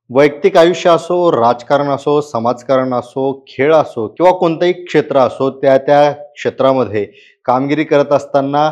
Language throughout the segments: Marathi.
वैयक्तिक आयुष्य असो, राजकारण असो, समाजकारण असो, खेळ असो किंवा कोणतंही क्षेत्र असो, त्या क्षेत्रामध्ये कामगिरी करत असताना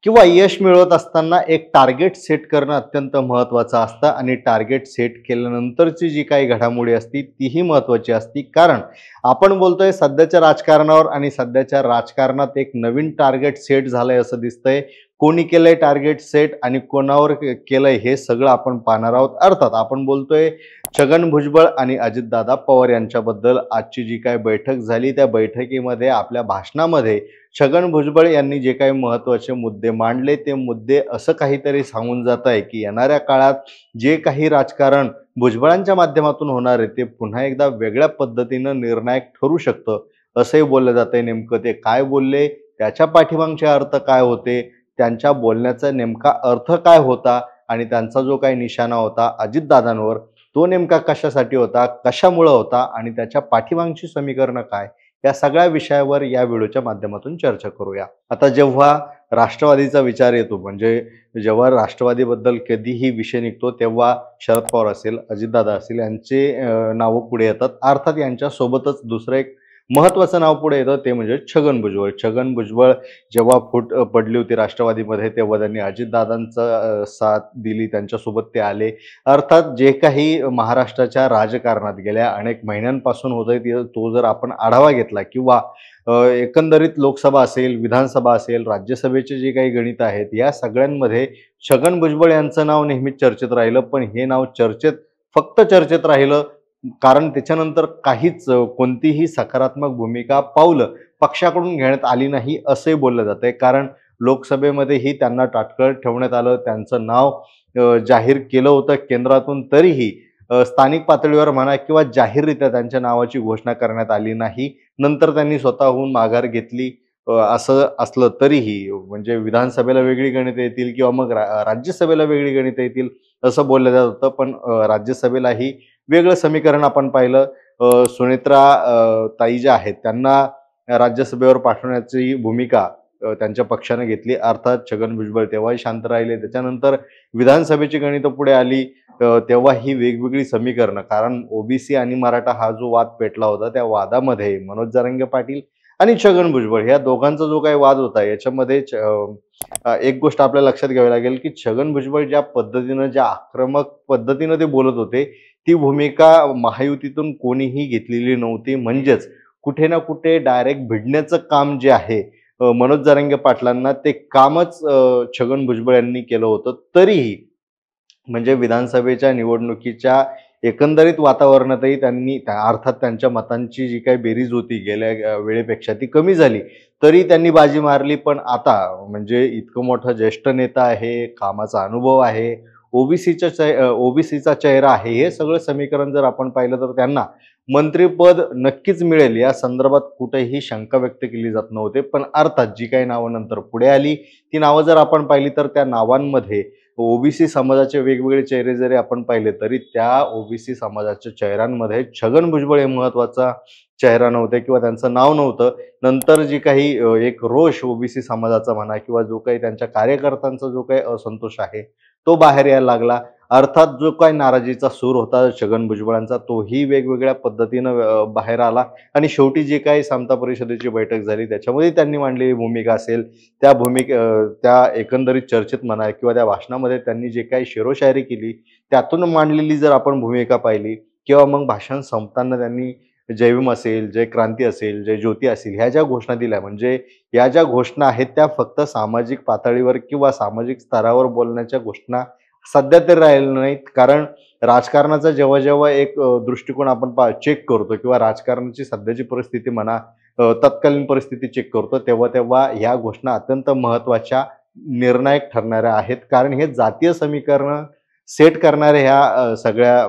किंवा यश मिळवत असताना एक टार्गेट सेट करणं अत्यंत महत्त्वाचं असतं आणि टार्गेट सेट केल्यानंतरची जी काही घडामोडी असती तीही महत्त्वाची असती. कारण आपण बोलतोय सध्याच्या राजकारणावर आणि सध्याच्या राजकारणात एक नवीन टार्गेट सेट झालंय असं दिसतंय. कोणी केलंय टार्गेट सेट आणि कोणावर केलंय हे सगळं आपण पाहणार आहोत. अर्थात आपण बोलतोय छगन भुजबळ आणि अजितदादा पवार यांच्याबद्दल. आजची जी काही बैठक झाली त्या बैठकीमध्ये आपल्या भाषणामध्ये छगन भुजबळ यांनी जे काही महत्त्वाचे मुद्दे मांडले ते मुद्दे असं काहीतरी सांगून जात आहे की येणाऱ्या काळात जे काही राजकारण भुजबळांच्या माध्यमातून होणार आहे ते पुन्हा एकदा वेगळ्या पद्धतीनं निर्णायक ठरू शकतं असंही बोललं जात आहे. नेमकं ते काय बोलले, त्याच्या पाठीमागचे अर्थ काय होते, त्यांच्या बोलण्याचा नेमका अर्थ काय होता आणि त्यांचा जो काही निशाणा होता अजितदादांवर तो नेमका कशासाठी होता, कशामुळं होता आणि त्याच्या पाठीमागची समीकरणं काय, या सगळ्या विषयावर या व्हिडिओच्या माध्यमातून चर्चा करूया. आता जेव्हा राष्ट्रवादीचा विचार येतो म्हणजे जेव्हा राष्ट्रवादीबद्दल कधीही विषय निघतो तेव्हा शरद पवार असेल, अजितदादा असतील यांचे नावं पुढे येतात. अर्थात यांच्यासोबतच दुसरं एक महत्त्वाचं नाव पुढे येतं ते म्हणजे छगन भुजबळ. छगन भुजबळ जेव्हा फूट पडली होती राष्ट्रवादीमध्ये तेव्हा त्यांनी अजितदादांचा साथ दिली, त्यांच्यासोबत ते आले. अर्थात जे काही महाराष्ट्राच्या राजकारणात गेल्या अनेक महिन्यांपासून होतंय तो जर आपण आढावा घेतला किंवा एकंदरीत लोकसभा असेल, विधानसभा असेल, राज्यसभेचे जे काही गणित आहेत, या सगळ्यांमध्ये छगन भुजबळ यांचं नाव नेहमीच चर्चेत राहिलं. पण हे नाव फक्त चर्चेत राहिलं कारण त्याच्यानंतर काहीच कोणतीही सकारात्मक भूमिका, पावलं पक्षाकडून घेण्यात आली नाही असंही बोललं जातंय. कारण लोकसभेमध्येही त्यांना ताटकळत ठेवण्यात आलं. त्यांचं नाव जाहीर केलं होतं केंद्रातून, तरीही स्थानिक पातळीवर म्हणा किंवा जाहीररित्या त्यांच्या नावाची घोषणा करण्यात आली नाही. नंतर त्यांनी स्वतःहून माघार घेतली. असं असलं तरीही म्हणजे विधानसभेला वेगळी गणितं येतील किंवा मग राज्यसभेला वेगळी गणितं येतील असं बोललं जात होतं. पण राज्यसभेलाही वेगळं समीकरण आपण पाहिलं. सुनेत्रा ताई ज्या आहेत त्यांना राज्यसभेवर पाठवण्याची भूमिका त्यांच्या पक्षाने घेतली. अर्थात छगन भुजबळ तेव्हाही शांत राहिले. त्याच्यानंतर विधानसभेची गणितं पुढे आली. तेव्हा ही वेगवेगळी समीकरणं, कारण ओबीसी आणि मराठा हा जो वाद पेटला होता त्या वादामध्ये मनोज जरांगे पाटील आणि छगन भुजबळ या दोघांचा जो काही वाद होता याच्यामध्ये एक गोष्ट आपल्या लक्षात घ्यावी लागेल की छगन भुजबळ ज्या पद्धतीनं, ज्या आक्रमक पद्धतीनं ते बोलत होते ती भूमिका महायुतीतून कोणीही घेतलेली नव्हती. म्हणजेच कुठे ना कुठे डायरेक्ट भिडण्याचं काम जे आहे मनोज जरांगे पाटलांना, ते कामच छगन भुजबळ यांनी केलं होतं. तरीही म्हणजे विधानसभेच्या निवडणुकीच्या एकंदरीत वातावरणातही त्यांनी अर्थात त्यांच्या मतांची जी काही बेरीज होती गेल्या वेळेपेक्षा ती कमी झाली, तरी त्यांनी बाजी मारली. पण आता म्हणजे इतकं मोठं ज्येष्ठ नेता आहे, कामाचा अनुभव आहे, ओबीसीचा चेहरा आहे, हे सगळं समीकरण जर आपण पाहिलं तर त्यांना मंत्रिपद नक्कीच मिळेल या संदर्भात कुठेही शंका व्यक्त केली जात नव्हते. पण अर्थात जी काही नावं नंतर पुढे आली ती नावं जर आपण पाहिली तर त्या नावांमध्ये ओबीसी समाजाचे वेगवेगळे चेहरे जरी आपण पाहिले तरी त्या ओबीसी समाजाच्या चेहऱ्यांमध्ये छगन भुजबळ हे महत्त्वाचा चेहरा नव्हते किंवा त्यांचं नाव नव्हतं. नंतर जी काही एक रोष ओबीसी समाजाचा म्हणा किंवा जो काही त्यांच्या कार्यकर्त्यांचा जो काही असंतोष आहे तो बाहेर यायला लागला. अर्थात जो काही नाराजीचा सूर होता छगन भुजबळांचा तोही वेगवेगळ्या पद्धतीनं बाहेर आला आणि शेवटी जी काही समता परिषदेची बैठक झाली त्याच्यामध्ये त्यांनी मांडलेली भूमिका असेल, त्या एकंदरीत चर्चेत म्हणा किंवा त्या भाषणामध्ये त्यांनी जे काही शेरोशायरी केली त्यातून मांडलेली जर आपण भूमिका पाहिली किंवा मग भाषण संपताना त्यांनी जय भीम असेल, जय क्रांती असेल, जय ज्योती असेल, ह्या ज्या घोषणा दिल्या म्हणजे या ज्या घोषणा आहेत त्या फक्त सामाजिक पातळीवर किंवा सामाजिक स्तरावर बोलण्याच्या घोषणा सध्या तरी राहिलेल्या नाहीत. कारण राजकारणाचा जेव्हा जेव्हा एक दृष्टिकोन आपण चेक करतो किंवा राजकारणाची सध्याची परिस्थिती म्हणा, तत्कालीन परिस्थिती चेक करतो तेव्हा तेव्हा ह्या घोषणा अत्यंत महत्त्वाच्या, निर्णायक ठरणाऱ्या आहेत. कारण हे जातीय समीकरण सेट करणाऱ्या ह्या सगळ्या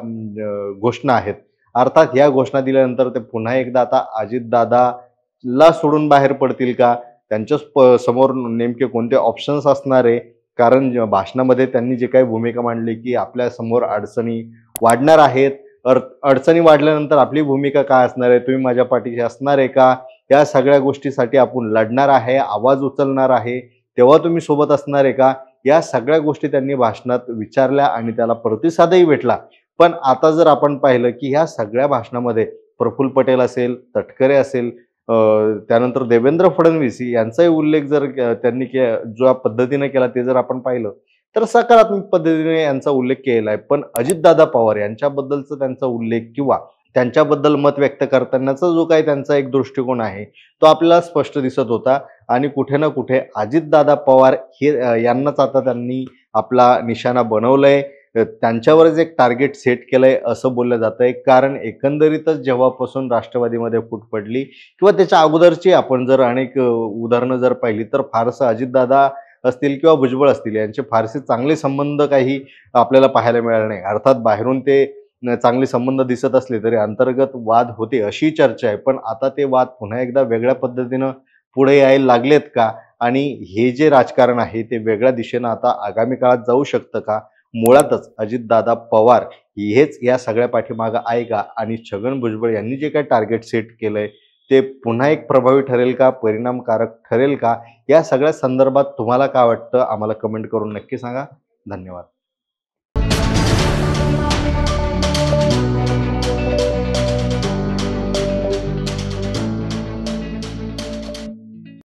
घोषणा आहेत. अर्थात ह्या घोषणा दिल्यानंतर ते पुन्हा एकदा आता अजितदादाला सोडून बाहेर पडतील का? त्यांच्या समोर नेमके कोणते ऑप्शन्स असणार आहे? कारण भाषणामध्ये त्यांनी जे काही भूमिका मांडली की आपल्या समोर अडचणी वाढणार आहेत, अडचणी वाढल्यानंतर आपली भूमिका काय असणार आहे, तुम्ही माझ्या पाठीशी असणार आहे का, या सगळ्या गोष्टीसाठी आपण लढणार आहे, आवाज उचलणार आहे, तेव्हा तुम्ही सोबत असणार आहे का, या सगळ्या गोष्टी त्यांनी भाषणात विचारल्या आणि त्याला प्रतिसादही भेटला. पण आता जर आपण पाहिलं की ह्या सगळ्या भाषणामध्ये प्रफुल्ल पटेल असेल, तटकरे असेल, त्यानंतर देवेंद्र फडणवीस यांचाही उल्लेख जर त्यांनी ज्या पद्धतीने केला ते जर आपण पाहिलं, तर सकारात्मक पद्धतीने यांचा उल्लेख केलेला आहे. पण अजितदादा पवार यांच्याबद्दलचा त्यांचा उल्लेख किंवा त्यांच्याबद्दल मत व्यक्त करतानाचा जो काही त्यांचा एक दृष्टिकोन आहे, तो आपल्याला स्पष्ट दिसत होता आणि कुठे ना कुठे अजितदादा पवार हे यांनाच आता त्यांनी आपला निशाणा बनवलंय. त्यांच्यावरच एक टार्गेट सेट केलंय असं बोललं जातंय. कारण एकंदरीतच जेव्हापासून राष्ट्रवादीमध्ये फूट पडली किंवा त्याच्या अगोदरची आपण जर अनेक उदाहरणं जर पाहिली, तर फारसं अजितदादा असतील किंवा भुजबळ असतील यांचे फारसे चांगले संबंध काही आपल्याला पाहायला मिळाले नाही. अर्थात बाहेरून ते चांगले संबंध दिसत असले तरी अंतर्गत वाद होते अशी चर्चा आहे. पण आता ते वाद पुन्हा एकदा वेगळ्या पद्धतीनं पुढे यायला लागलेत का? आणि हे जे राजकारण आहे ते वेगळ्या दिशेनं आता आगामी काळात जाऊ शकतं का? मुळातच अजितदादा पवार हेच या सगळ्या पाठीमागं आहे का? आणि छगन भुजबळ यांनी जे काही टार्गेट सेट केलंय ते पुन्हा एक प्रभावी ठरेल का? परिणामकारक ठरेल का? या सगळ्या संदर्भात तुम्हाला काय वाटतं? आम्हाला कमेंट करून नक्की सांगा. धन्यवाद.